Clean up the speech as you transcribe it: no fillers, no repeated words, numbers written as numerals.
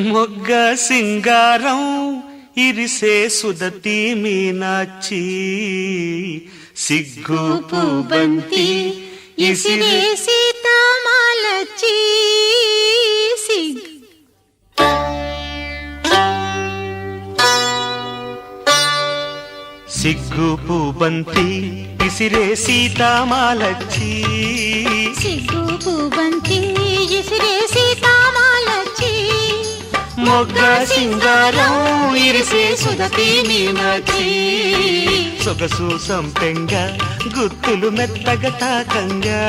మొగ్గ సింగారం ఇరిసే సుదతి మీనాచి సిగ్గు పూబంతి ఇసిరే సీతామాలచి సిగ్గు పూబంతి ఇసిరే సీతామాలచి సిగ్గు పూబంతి ఇసిరే సీతామాలచి మొగ్గ సింగారం ఇరిసే సుదతి మీనాచి సొగసు సంపెంగా గుత్తులు మెత్తగా తాకంగా